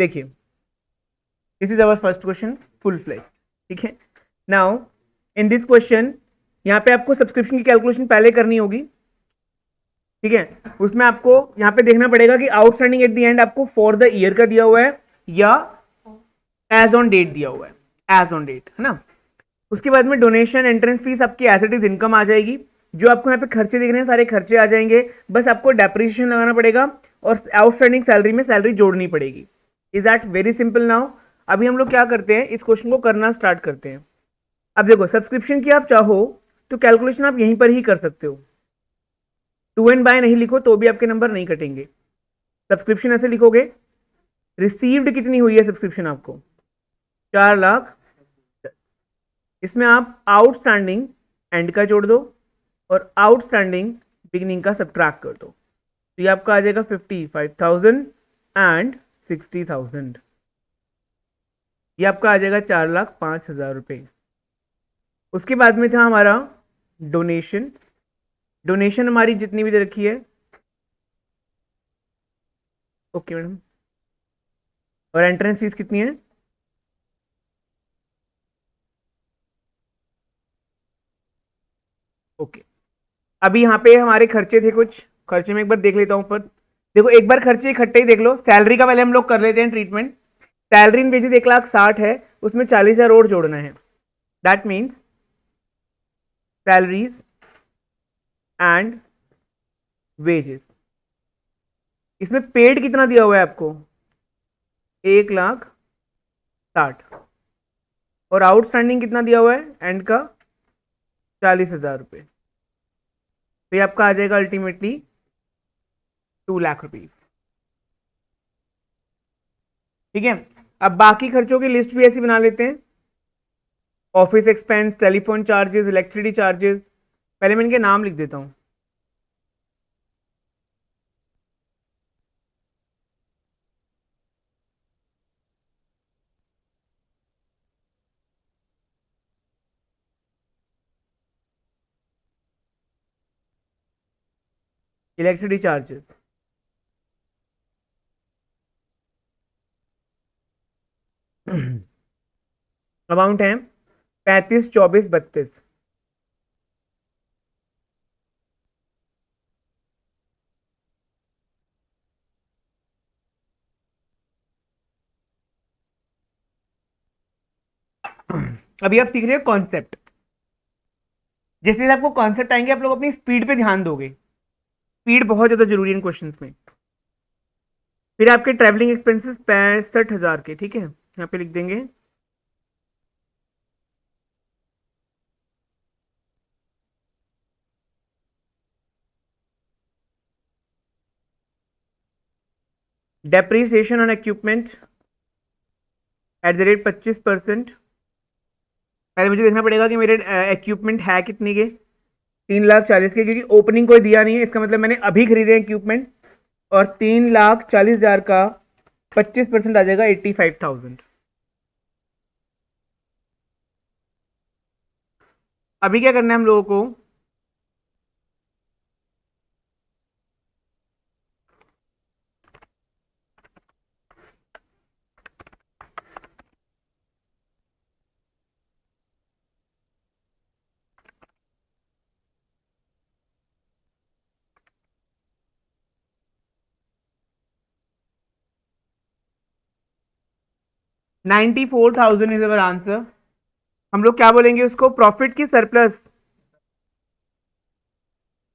देखिए this is our first question full fledge, ठीक है। नाउ इन दिस क्वेश्चन यहाँ पे आपको सब्सक्रिप्शन की कैलकुलेशन पहले करनी होगी, ठीक है। उसमें आपको यहाँ पे देखना पड़ेगा कि आउटस्टैंडिंग एट द एंड आपको फॉर द ईयर का दिया हुआ है या एज ऑन डेट दिया हुआ है, एज ऑन डेट, है ना। उसके बाद में डोनेशन एंट्रेंस फीस आपकी एज इट इज इनकम आ जाएगी। जो आपको यहाँ पे खर्चे दिख रहे हैं सारे खर्चे आ जाएंगे, बस आपको डेप्रिसिएशन लगाना पड़ेगा और आउटस्टैंडिंग सैलरी में सैलरी जोड़नी पड़ेगी। Is that very simple. Now अभी हम लोग क्या करते हैं, इस क्वेश्चन को करना स्टार्ट करते हैं। अब देखो सब्सक्रिप्शन की आप चाहो तो कैलकुलेशन आप यहीं पर ही कर सकते हो, टू एंड बाय नहीं लिखो तो भी आपके नंबर नहीं कटेंगे। सब्सक्रिप्शन ऐसे लिखोगे, रिसीव्ड कितनी हुई है सब्सक्रिप्शन आपको 4,00,000, इसमें आप आउटस्टैंडिंग एंड का जोड़ दो और आउटस्टैंडिंग बिगिनिंग का सब्ट्रैक्ट कर दो, तो ये आपका आ जाएगा 55,000 एंड 60,000। ये आपका आ जाएगा 4,05,000 रुपये। उसके बाद में था हमारा डोनेशन। डोनेशन हमारी जितनी भी दे रखी है, ओके मैडम, और एंट्रेंस फीस कितनी है, ओके। अभी यहाँ पे हमारे खर्चे थे, कुछ खर्चे में एक बार देख लेता हूँ। पर देखो एक बार खर्चे इकट्ठे ही देख लो। सैलरी का पहले हम लोग कर लेते हैं ट्रीटमेंट। सैलरी इन बेसिस 1,60,000 है, उसमें 40,000 और जोड़ना है। That means salaries and wages. इसमें पेड कितना दिया हुआ है आपको 1,60,000 और आउटस्टैंडिंग कितना दिया हुआ है एंड का 40,000 रुपये। तो ये आपका आ जाएगा अल्टीमेटली 2,00,000 रुपीज, ठीक है। अब बाकी खर्चों की लिस्ट भी ऐसी बना लेते हैं। Office expense, telephone charges, electricity charges. पहले मैं इनके नाम लिख देता हूं। इलेक्ट्रिसिटी चार्जेस अमाउंट है 35, 24, 32। अभी आप सीख रहे हो कॉन्सेप्ट। जैसे आपको कॉन्सेप्ट आएंगे आप लोग अपनी स्पीड पे ध्यान दोगे। स्पीड बहुत ज्यादा जरूरी है इन क्वेश्चंस में। फिर आपके ट्रैवलिंग एक्सपेंसेस 65,000 के, ठीक है, यहाँ पे लिख देंगे। Depreciation on equipment at the rate 25%। पहले मुझे देखना पड़ेगा कि मेरे इक्विपमेंट है कितनी के, 3,40,000 के, क्योंकि ओपनिंग कोई दिया नहीं है, इसका मतलब मैंने अभी खरीदे इक्विपमेंट। और 3,40,000 का 25% आ जाएगा 85,000। अभी क्या करना है हम लोगों को, $94,000 इज अवर आंसर। हम लोग क्या बोलेंगे उसको, प्रॉफिट की surplus,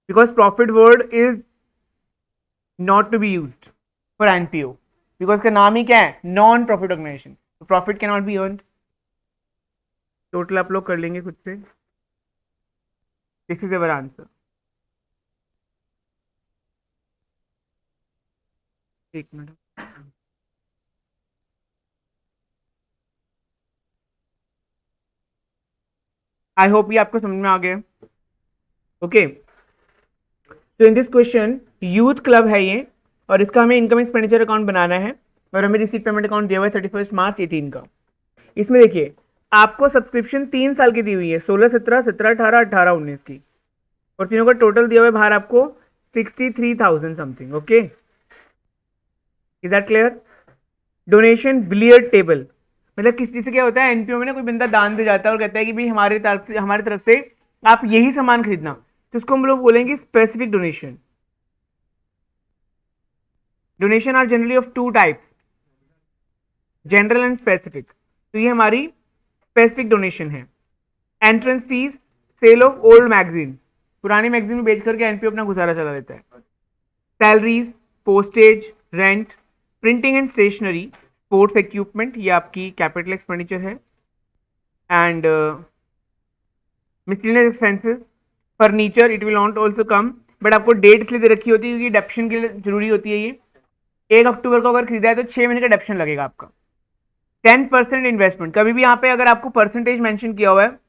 because profit word is not to be used for NPO, because का नाम ही क्या है, नॉन प्रॉफिट ऑर्गेनाइजेशन, तो profit can not be earn. Total आप लोग कर लेंगे खुद से। This is our answer. एक मिनट, आई होप ये आपको समझ में आ गया। ओके, तो in this question youth club है ये, और इसका हमें इनकम एक्सपेंडिचर अकाउंट बनाना है, और हमें रिसीट पेमेंट अकाउंट दिया हुआ है 31 मार्च 18 का। इसमें देखिए आपको सब्सक्रिप्शन 3 साल की दी हुई है, 16, 17, 17, 18, 18, 19 की, और तीनों का टोटल दिया हुआ है बाहर आपको 63,000 something. Okay, is that clear. Donation billiard table, मतलब किसी से क्या होता है, एनपीओ में ना कोई बंदा दान दे जाता है और कहता है कि भाई हमारी तरफ से आप यही सामान खरीदना, तो उसको हम लोग बोलेंगे specific donation. Donation are generally of two types, general and specific. तो ये हमारी स्पेसिफिक डोनेशन है। Entrance fees, sale of old magazine, पुरानी मैगजीन में बेच करके एनपीओ अपना गुजारा चला लेता है। Salaries, postage, rent, printing and stationery, sports equipment, ये आपकी कैपिटल एक्सपेंडिचर है। And miscellaneous expenses, furniture, it will not also come, but आपको डेट इसलिए दे रखी होती है क्योंकि डेप्शन के लिए जरूरी होती है ये। 1 अक्टूबर को अगर खरीदा है तो 6 महीने का डेप्शन लगेगा आपका। 10% इन्वेस्टमेंट, कभी भी यहाँ पे अगर आपको परसेंटेज मेंशन किया हुआ है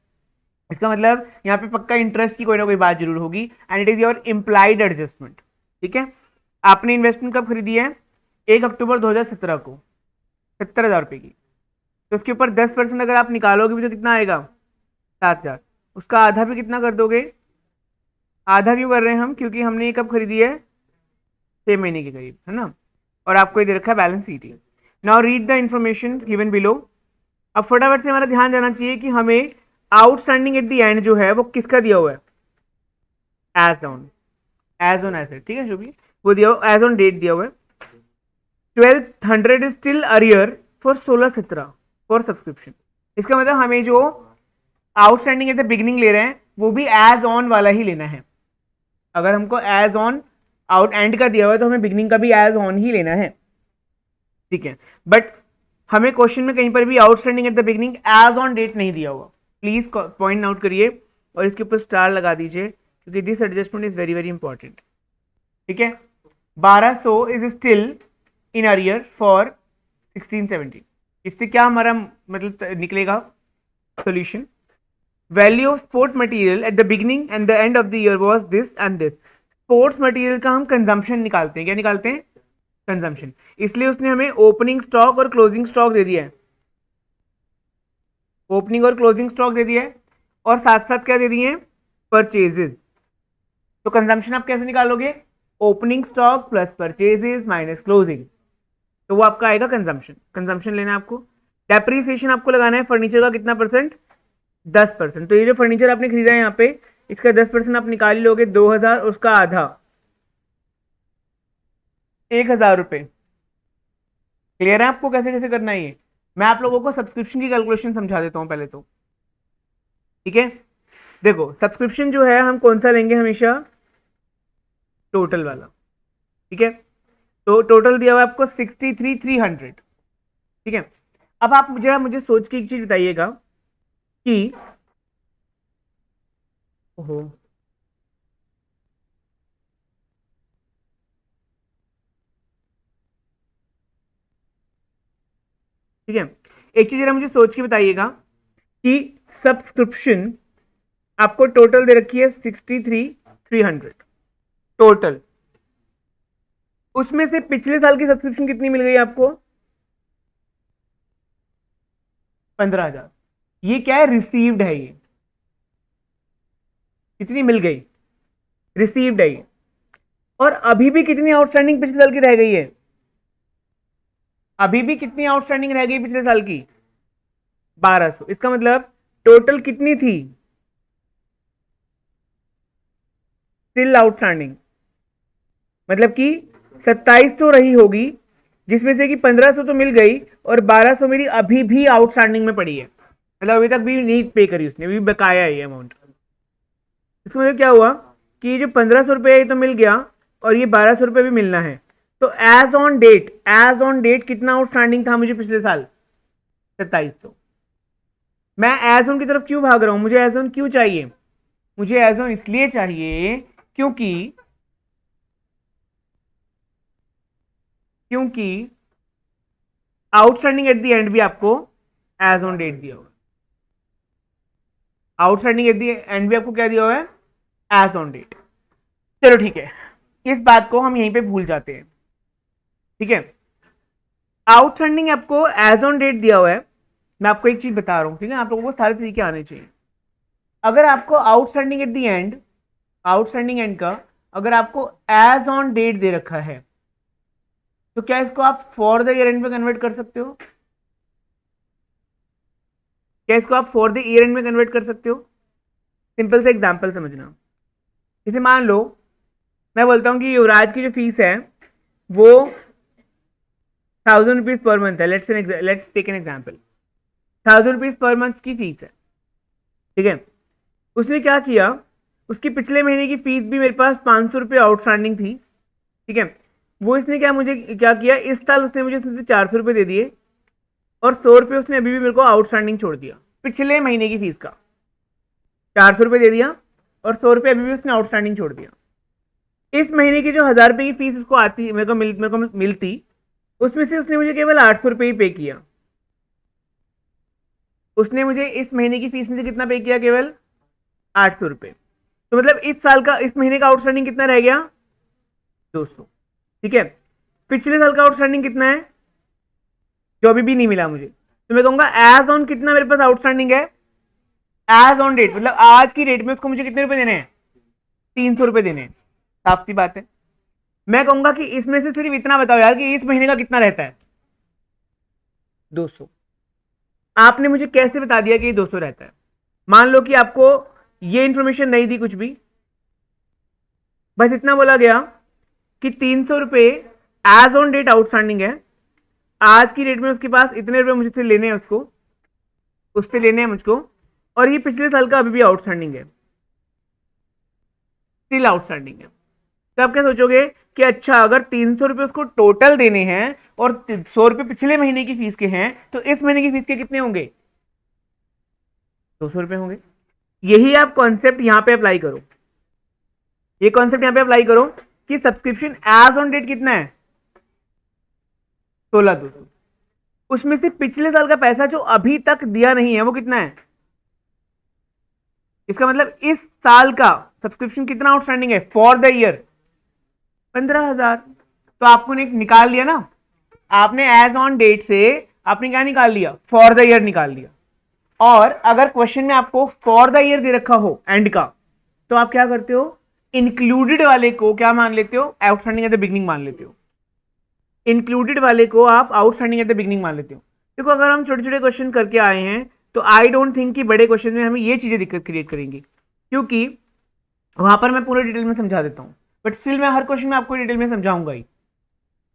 इसका मतलब यहाँ पे पक्का इंटरेस्ट की कोई ना कोई बात जरूर होगी, and it is your implied adjustment. ठीक है, आपने इन्वेस्टमेंट कब खरीदी है? 1 अक्टूबर 2017 को, 70,000 रुपए की। तो उसके ऊपर 10% अगर आप निकालोगे भी तो कितना आएगा? 7,000। उसका आधा भी कितना कर दोगे? आधा क्यों कर रहे हैं हम? क्योंकि हमने ये कब खरीदी है? 6 महीने के करीब, है ना। और आपको ये दे रखा है balance sheet. Now read the information given below. अब फटाफट से हमारा ध्यान जाना चाहिए कि हमें आउटस्टैंडिंग एट द एंड जो है वो किसका दिया हुआ है? एज ऑन एसेट, ठीक है, जो भी वो दिया हुआ एज ऑन डेट दिया हुआ है। 1200 is still arrear for 16-17 for subscription. इसका मतलब हमें जो आउटस्टैंडिंग एट द बिगिनिंग ले रहे हैं वो भी एज ऑन वाला ही लेना है। अगर हमको एज ऑन आउट एंड का दिया हुआ है तो हमें बिगिनिंग का भी एज ऑन ही लेना है, ठीक है। बट हमें क्वेश्चन में कहीं पर भी outstanding at the beginning as on date नहीं दिया हुआ, प्लीज पॉइंट आउट करिए और इसके ऊपर स्टार लगा दीजिए क्योंकि this adjustment is very very important. ठीक है, 1200 is still in arrear for 16-17। इससे क्या हमारा मतलब निकलेगा solution? Value of sport material at the beginning and the end of the year was this and this. Sports material का हम consumption निकालते हैं, क्या निकालते हैं? कंजम्पशन। इसलिए उसने हमें ओपनिंग स्टॉक और क्लोजिंग स्टॉक दे दिया है, ओपनिंग और क्लोजिंग स्टॉक दे दिया है, और साथ साथ क्या दे दिए हैं? परचेजेस। तो कंजम्पशन आप कैसे निकालोगे? Opening stock plus purchases minus closing, तो वो आपका आएगा कंजम्पशन। कंजम्पशन लेना है आपको। डेप्रीसिएशन आपको लगाना है फर्नीचर का कितना परसेंट? 10%। तो ये जो फर्नीचर आपने खरीदा है यहाँ पे इसका 10% आप निकाल ही लोगे, 2,000, उसका आधा 1,000 रुपए। क्लियर है आपको कैसे कैसे करना है ये? मैं आप लोगों को सब्सक्रिप्शन की कैलकुलेशन समझा देता हूं पहले तो, ठीक है। देखो सब्सक्रिप्शन जो है हम कौन सा लेंगे हमेशा? टोटल वाला, ठीक है। तो टोटल दिया हुआ है आपको 63,300, ठीक है। अब आप मुझे सोच के एक चीज बताइएगा कि ओहो ठीक है, एक चीज जरा मुझे सोच के बताइएगा कि सब्सक्रिप्शन आपको टोटल दे रखी है 63,300 टोटल, उसमें से पिछले साल की सब्सक्रिप्शन कितनी मिल गई आपको? 15,000। ये क्या है? रिसीव्ड है। ये कितनी मिल गई? रिसीव्ड है ये। और अभी भी कितनी आउटस्टैंडिंग पिछले साल की रह गई है? अभी भी कितनी आउटस्टैंडिंग रह गई पिछले साल की? 1,200। इसका मतलब टोटल कितनी थी स्टिल आउटस्टैंडिंग? मतलब कि 27 तो रही होगी जिसमें से कि 1,500 तो मिल गई और 1,200 मेरी अभी भी आउटस्टैंडिंग में पड़ी है, मतलब अभी तक भी नहीं पे करी उसने, अभी बकाया है ये अमाउंट। इसका मतलब क्या हुआ कि ये जो 1,500 रुपये तो मिल गया और ये 1,200 रुपये भी मिलना है। तो एज ऑन डेट कितना आउटस्टैंडिंग था मुझे पिछले साल? 2700। मैं एज ऑन की तरफ क्यों भाग रहा हूं? मुझे एज ऑन क्यों चाहिए? मुझे एज ऑन इसलिए चाहिए क्योंकि क्योंकि आउटस्टैंडिंग एट द एंड भी आपको एज ऑन डेट दिया हुआ, आउटस्टैंडिंग एट द एंड भी आपको क्या दिया हुआ है? As on date. चलो ठीक है, इस बात को हम यहीं पे भूल जाते हैं, ठीक है। आउटस्टैंडिंग आपको एज ऑन डेट दिया हुआ है, मैं आपको एक चीज बता रहा हूं, ठीक है, आप लोगों को सारे तरीके आने चाहिए। अगर आपको outstanding at the and, outstanding and का अगर आपको एज ऑन डेट दे रखा है तो क्या इसको आप फॉर द ईयर एंड में कन्वर्ट कर सकते हो? क्या इसको आप फॉर द ईयर एंड में कन्वर्ट कर सकते हो? सिंपल से एग्जांपल समझना। जैसे मान लो मैं बोलता हूं कि युवराज की जो फीस है वो 1000 रुपीज पर मंथ है। Let's take an example. 1000 rupees per month की फीस है, ठीक है। उसने क्या किया, उसकी पिछले महीने की फीस भी मेरे पास 500 रुपये आउटस्टैंडिंग थी, ठीक है। वो इसने क्या किया, इस साल उसने मुझे उसमें से 400 रुपये दे दिए और 100 रुपये उसने अभी भी मेरे को आउटस्टैंडिंग छोड़ दिया पिछले महीने की फीस का। 400 रुपये दे दिया और 100 रुपये अभी भी उसने आउटस्टैंडिंग छोड़ दिया। इस महीने की जो 1000 रुपये की फीस उसको आती मेरे को मिलती, उसमें से उसने मुझे केवल 800 रुपये ही पे किया। उसने मुझे इस महीने की फीस में से कितना पे किया? केवल 800 रुपये। तो मतलब इस साल का, इस महीने का आउटस्टैंडिंग कितना रह गया? 200, ठीक है। पिछले साल का आउटस्टैंडिंग कितना है जो अभी भी नहीं मिला मुझे? तो मैं कहूंगा एज ऑन कितना मेरे पास आउटस्टैंडिंग है? एज ऑन डेट, मतलब आज की डेट में उसको मुझे कितने रुपए देने हैं? 300 रुपये देने हैं। साफ सी बात है। मैं कहूंगा कि इसमें से सिर्फ इतना बताओ यार कि इस महीने का कितना रहता है? 200। आपने मुझे कैसे बता दिया कि ये 200 रहता है? मान लो कि आपको ये इंफॉर्मेशन नहीं दी कुछ भी, बस इतना बोला गया कि 300 रुपये एज ऑन डेट आउटस्टैंडिंग है, आज की डेट में उसके पास इतने रुपए मुझसे लेने हैं, उससे लेने हैं मुझको, और ये पिछले साल का अभी भी आउटस्टैंडिंग है, स्टिल आउटस्टैंडिंग है। तो आप क्या सोचोगे कि अच्छा अगर 300 रुपये उसको टोटल देने हैं और 100 रुपये पिछले महीने की फीस के हैं, तो इस महीने की फीस के कितने होंगे? 200 रुपये होंगे। यही आप कॉन्सेप्ट यहां पे अप्लाई करो, ये कॉन्सेप्ट यहां पे अप्लाई करो कि सब्सक्रिप्शन एज ऑन डेट कितना है? 16,200। उसमें से पिछले साल का पैसा जो अभी तक दिया नहीं है वो कितना है? इसका मतलब इस साल का सब्सक्रिप्शन कितना आउटस्टैंडिंग है फॉर द ईयर? 15,000। तो आपने निकाल लिया ना, आपने एज ऑन डेट से आपने क्या निकाल लिया? फॉर द ईयर निकाल लिया। और अगर क्वेश्चन में आपको फॉर द ईयर दे रखा हो एंड का, तो आप क्या करते हो? इंक्लूडेड वाले को क्या मान लेते हो? आउटस्टैंडिंग एट द बिगिनिंग मान लेते हो। इंक्लूडेड वाले को आप आउटस्टैंडिंग एट द बिगिनिंग मान लेते हो। देखो अगर हम छोटे छोटे क्वेश्चन करके आए हैं तो आई डोंट थिंक कि बड़े क्वेश्चन में हमें ये चीजें दिक्कत क्रिएट करेंगी, क्योंकि वहां पर मैं पूरे डिटेल में समझा देता हूं, बट स्टिल मैं हर क्वेश्चन में आपको डिटेल में समझाऊंगा ही,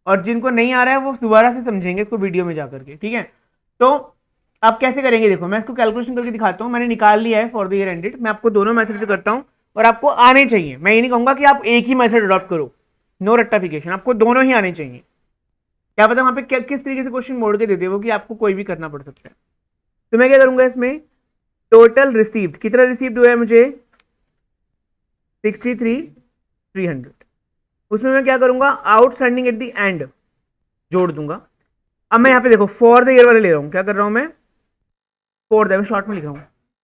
और जिनको नहीं आ रहा है वो दोबारा से समझेंगे इसको वीडियो में जाकर के, ठीक है। तो आप कैसे करेंगे? देखो मैं इसको कैलकुलेशन करके दिखाता हूं। मैंने निकाल लिया है फॉर द ईयर एंडेड। मैं आपको दोनों मेथड से करता हूं और आपको आने चाहिए। मैं ये नहीं कहूंगा कि आप एक ही मेथड अडॉप्ट करो, नो रट्टाफिकेशन, आपको दोनों ही आने चाहिए। क्या पता वहां पे किस तरीके से क्वेश्चन मोड़ के दे दे वो कि आपको कोई भी करना पड़ सकता है। तो मैं क्या करूंगा, इसमें टोटल रिसीव्ड कितना रिसीव्ड हुआ है मुझे? 63,300। उसमें मैं क्या करूंगा? आउटस्टैंडिंग एट द एंड जोड़ दूंगा। अब मैं यहाँ पे देखो फॉर द ईयर वाले ले रहा हूँ। क्या कर रहा हूं मैं? फॉर द, शॉर्ट में लिख रहा हूँ,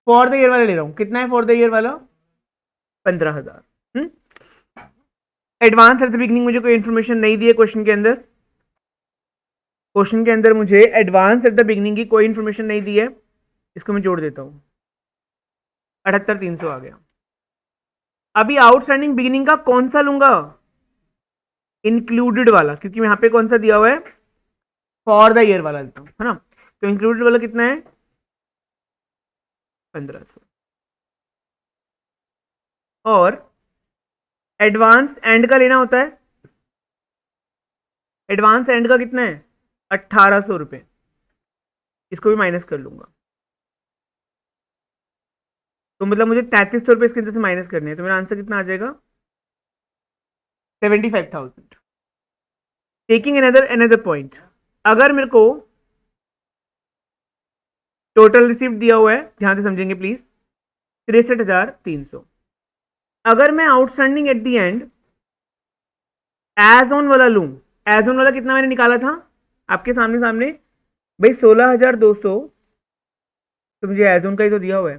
फॉर द ईयर वाले ले रहा हूँ। कितना है फॉर द ईयर वाला? 15,000। एडवांस एट द बिगिनिंग मुझे कोई इंफॉर्मेशन नहीं दी है क्वेश्चन के अंदर। क्वेश्चन के अंदर मुझे एडवांस एट द बिगिनिंग की कोई इंफॉर्मेशन नहीं दी है। इसको मैं जोड़ देता हूं, 78,300 आ गया। अभी आउटस्टैंडिंग बिगिनिंग का कौन सा लूंगा? इंक्लूडेड वाला, क्योंकि यहां पे कौन सा दिया हुआ है? फॉर द ईयर वाला लेता हूं, है ना। तो इंक्लूडेड वाला कितना है? 1500। और एडवांस एंड का लेना होता है। एडवांस एंड का कितना है? 1,800 रुपये। इसको भी माइनस कर लूंगा, तो मतलब मुझे 3,300 रुपये इसके अंदर से माइनस करने हैं। तो मेरा आंसर कितना आ जाएगा? 75,000। टेकिंग अनदर पॉइंट, अगर मेरे को टोटल रिसीव्ड दिया हुआ है, ध्यान से समझेंगे प्लीज, 63,300। अगर मैं outstanding at the end as on वाला लूं, एज ऑन वाला कितना मैंने निकाला था आपके सामने सामने भाई? 16,200। तो मुझे एज ऑन का ही तो दिया हुआ है,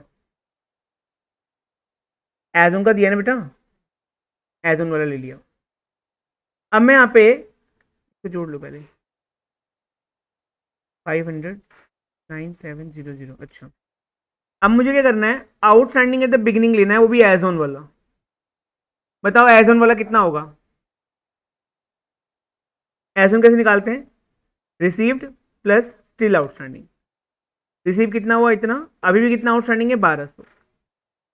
एज ऑन का दिया ना बेटा, एज ऑन वाला ले लिया। अब मैं यहाँ पे तो जोड़ लो पहले, 500,9,700। अच्छा अब मुझे क्या करना है? आउटस्टैंडिंग एट द बिगिनिंग लेना है, वो भी एज ऑन वाला। बताओ एज ऑन वाला कितना होगा? एज ऑन कैसे निकालते हैं, received plus still outstanding. Receive कितना हुआ, इतना, अभी भी कितना आउटस्टैंडिंग है 1200,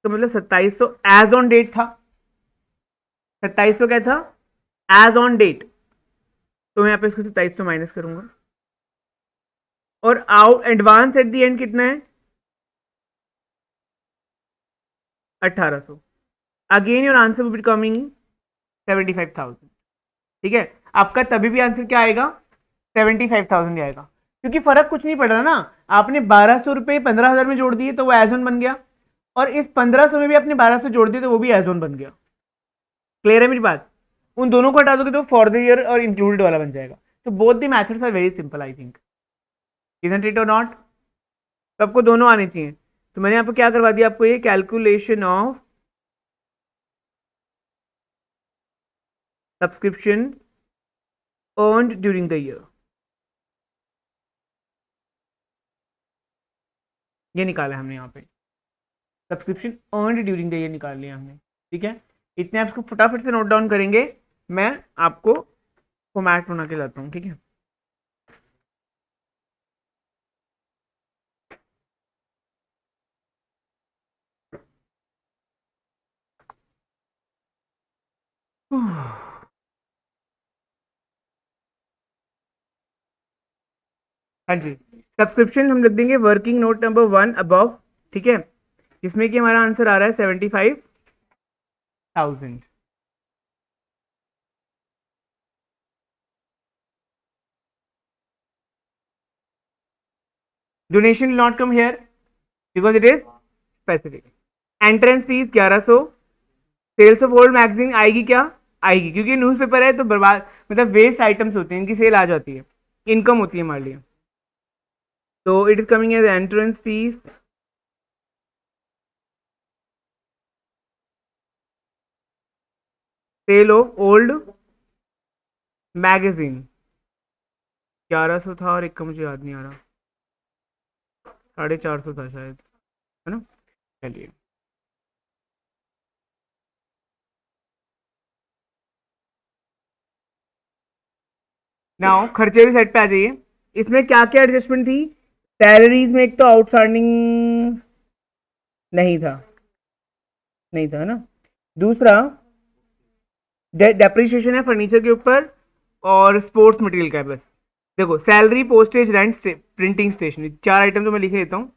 तो मतलब 2700 एज ऑन डेट था, 2700 क्या था एज ऑन डेट, तो मैं यहाँ पे इसको 2700 माइनस करूंगा, और out advance at the and कितना है 1800। Again your answer will be coming 75,000। ठीक है, आपका तभी भी आंसर क्या आएगा 75,000 आएगा, क्योंकि फर्क कुछ नहीं पड़ रहा ना, आपने 1200 रुपए 15,000 में जोड़ दिए तो वो एज ऑन बन गया, और इस 1500 में भी आपने 1200 जोड़ दिए तो वो भी एज ऑन बन गया। क्लियर है मेरी बात, उन दोनों को हटा दोगे तो फॉर द ईयर और इंक्लूडेड वाला बन जाएगा। तो both the methods are very simple I think, isn't it और नॉट। तो आपको दोनों आने चाहिए, तो मैंने यहाँ पे क्या करवा दिया आपको, ये calculation of subscription earned during the year, ये निकाला हमने यहाँ पे, subscription earned during the year निकाल लिया हमने। ठीक है, इतने आप इसको फटाफट से नोट डाउन करेंगे, मैं आपको फॉर्मेट बना के लाता हूँ। ठीक है, हाँ जी, सब्सक्रिप्शन हम लिख देंगे वर्किंग नोट नंबर 1 अबव। ठीक है, जिसमें कि हमारा आंसर आ रहा है 75,000। Donation will not come here because it is specific. Entrance fees 1100। Sales of old magazine आएगी क्या, आएगी, क्योंकि न्यूज़पेपर है तो बर्बाद मतलब वेस्ट आइटम्स होते हैं, इनकी सेल आ जाती है, इनकम होती है हमारे लिए, तो it is coming as entrance fees. Sale of old magazine 1100 था, और एक का मुझे याद नहीं आ रहा, 450 था शायद, है ना। चलिए, नाउ खर्चे भी सेट पे आ जाइए। इसमें क्या क्या एडजस्टमेंट थी, सैलरीज में एक तो आउटस्टैंडिंग नहीं था, नहीं था ना। दूसरा डेप्रिसिएशन है फर्नीचर के ऊपर और स्पोर्ट्स मटेरियल का है बस। देखो salary postage rent printing stationery, 4 item तो मैं लिखे देता हूँ,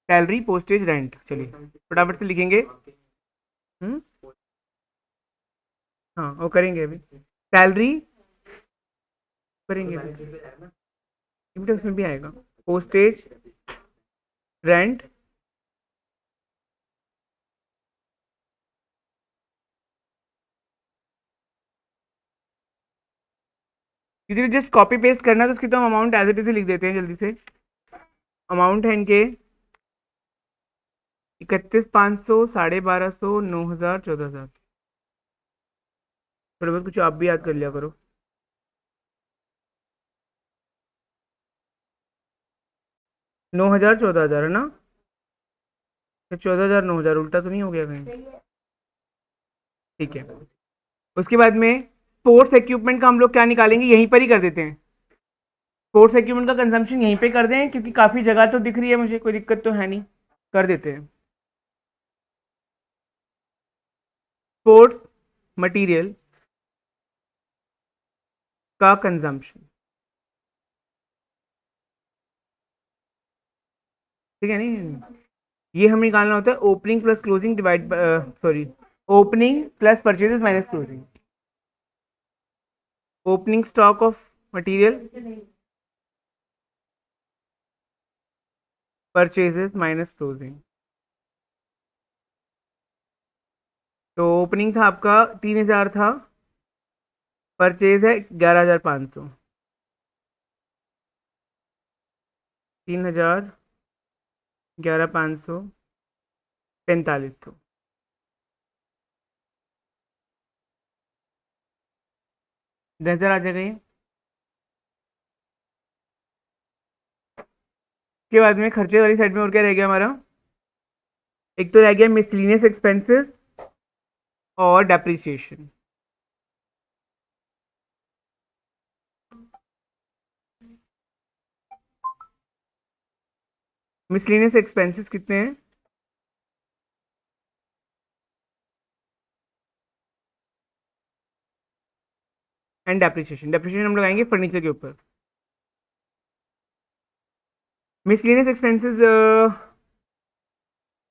सैलरी पोस्टेज रेंट, चलिए फटाफट से लिखेंगे। हम्म, हाँ वो करेंगे अभी, सैलरी करेंगे अभी, उसमें भी आएगा पोस्टेज रेंट, क्योंकि जस्ट कॉपी पेस्ट करना है तो उसकी तो हम अमाउंट एज इट इज लिख देते हैं जल्दी से। अमाउंट है इनके 31,500, 12,500, 9,000, 14,000। थोड़ा बहुत कुछ आप भी याद कर लिया करो। 9,000, 14,000 है ना, 14,000, 9,000 उल्टा तो नहीं हो गया कहीं। ठीक है, उसके बाद में स्पोर्ट्स इक्विपमेंट का हम लोग क्या निकालेंगे, यहीं पर ही कर देते हैं, स्पोर्ट्स इक्विपमेंट का कंजम्पशन यहीं पे कर दें, क्योंकि काफी जगह तो दिख रही है मुझे, कोई दिक्कत तो है नहीं, कर देते हैं। स्पोर्ट्स मटेरियल का कंजम्पशन, ठीक है नहीं, ये हमें निकालना होता है opening plus closing divide, sorry, opening plus purchases minus closing, opening stock of material purchases minus closing. तो ओपनिंग था आपका 3,000 था, परचेज है 11,500, 3,000, 11,500, 4500, 10,000 आ जाएगा ये। के बाद में खर्चे वाली साइड में और क्या रह गया हमारा, एक तो रह गया मिसलिनियस एक्सपेंसेस और डेप्रिसिएशन। मिसलेनियस एक्सपेंसेस कितने हैं? एंड डेप्रिसिएशन हम लगाएंगे फर्नीचर के ऊपर। मिसलेनियस एक्सपेंसेस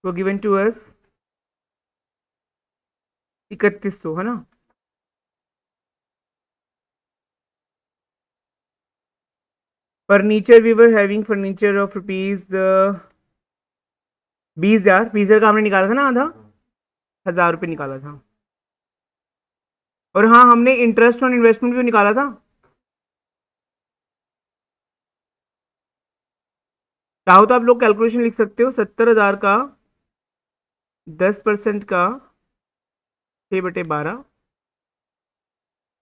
वो गिवन टू अस 3100 है ना। Furniture we were having furniture of rupees 20,000। 20,000 का हमने निकाला था ना, आधा 1,000 रुपये निकाला था। और हाँ, हमने इंटरेस्ट ऑन इन्वेस्टमेंट भी निकाला था। चाहो तो आप लोग कैलकुलेशन लिख सकते हो। 70,000 का 10% का 6/12।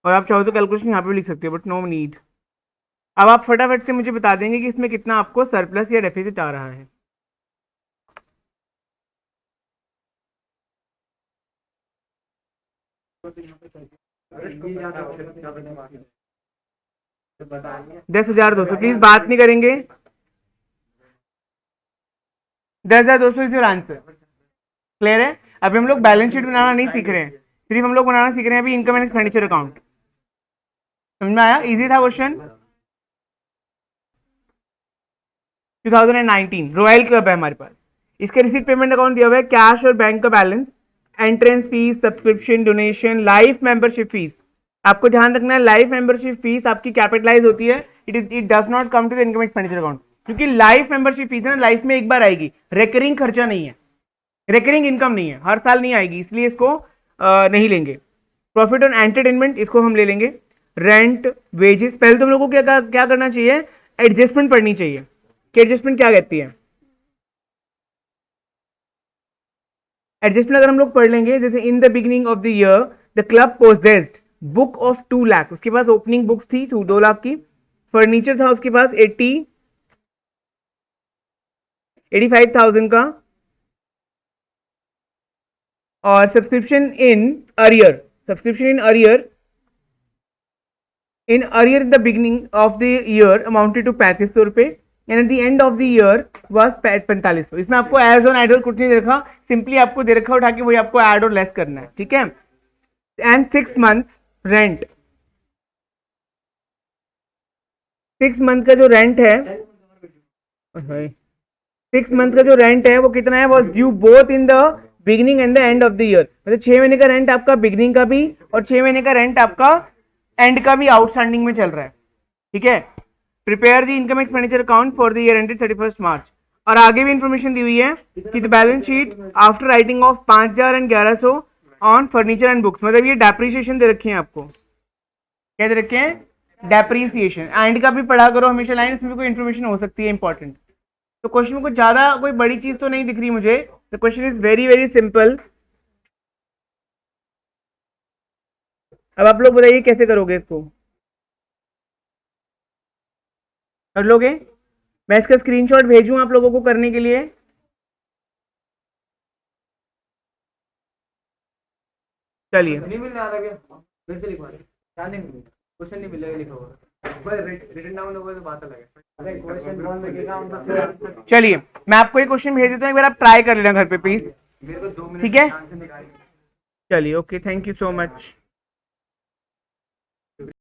और आप चाहो तो कैलकुलेशन यहाँ पे भी लिख सकते हो, बट नो नीड। अब आप फटाफट से मुझे बता देंगे कि इसमें कितना आपको सरप्लस या डेफिसिट आ रहा है। $10,200। प्लीज बात नहीं करेंगे। 10,200 इज योर आंसर। क्लियर है? अभी हम लोग बैलेंस शीट बनाना नहीं सीख रहे हैं, सिर्फ हम लोग बनाना सीख रहे हैं अभी इनकम एंड एक्सपेंडिचर अकाउंट। समझ में आया? इजी था क्वेश्चन। 2019 रॉयल क्लब है हमारे पास। इसके रिसीट पेमेंट अकाउंट दिया हुआ है, कैश और बैंक का balance, entrance fees, subscription, donation, life membership fees. आपको ध्यान रखना है, लाइफ मेंबरशिप फीस आपकी कैपिटलाइज होती है। It does not come to the income expenditure account, क्योंकि लाइफ मेंबरशिप फीस है ना, लाइफ में एक बार आएगी, रेकरिंग खर्चा नहीं है, रेकरिंग इनकम नहीं है, हर साल नहीं आएगी, इसलिए इसको नहीं लेंगे। प्रॉफिट ऑन एंटरटेनमेंट इसको हम ले लेंगे। रेंट, वेजेस, पहले तुम लोगों को क्या करना चाहिए, एडजस्टमेंट पढ़नी चाहिए कि एडजस्टमेंट क्या कहती है। एडजस्टमेंट अगर हम लोग पढ़ लेंगे, जैसे इन the beginning of the year the club possessed book of 2 lakh, उसके पास ओपनिंग बुक्स थी 2 लाख की। फर्नीचर था उसके पास 85,000 का। और subscription in arrear in the beginning of the year amounted to 3500 रुपए, and at the end of the year was 4500। इसमें आपको एज ऑन एड कुछ नहीं दे रखा, सिंपली आपको दे रखा उठा के वही आपको एड और लेस करना है, ठीक है। एंड 6 मंथ्स रेंट, 6 मंथ का जो रेंट है, 6 मंथ का जो रेंट है वो कितना है, was due both in the beginning and the end of the year. मतलब 6 महीने का रेंट आपका बिगिनिंग का भी और 6 महीने का रेंट आपका एंड का भी आउटस्टैंडिंग में चल रहा है, ठीक है। Prepare the income expenditure account for the year ended 31 मार्च। और आगे भी इंफॉर्मेशन दी हुई है कि the balance sheet after writing of 5,000 and 1,100 on furniture and books. मतलब ये डेप्रिसिएशन दे रखे हैं आपको, क्या दे रखे हैं, डेप्रिसिएशन। एंड का भी पढ़ा करो हमेशा लाइन, इसमें भी कोई इंफॉर्मेशन हो सकती है इंपॉर्टेंट। तो क्वेश्चन में कुछ ज्यादा कोई बड़ी चीज तो नहीं दिख रही मुझे। The question is very very simple. अब आप लोग बताइए कैसे करोगे इसको, कर लोगे? मैं इसका स्क्रीनशॉट भेजूं आप लोगों को करने के लिए? चलिए, नहीं मिल रहा क्या, फिर से लिखवा क्या नहीं मिलेगा, क्वेश्चन नहीं मिलेगा लिखा हुआ, रिटन डाउन होगा तो बात अलग है। चलिए मैं आपको एक क्वेश्चन भेज देता हूँ, एक बार आप ट्राई कर लेना घर पे प्लीज, ठीक है। चलिए, okay, thank you so much.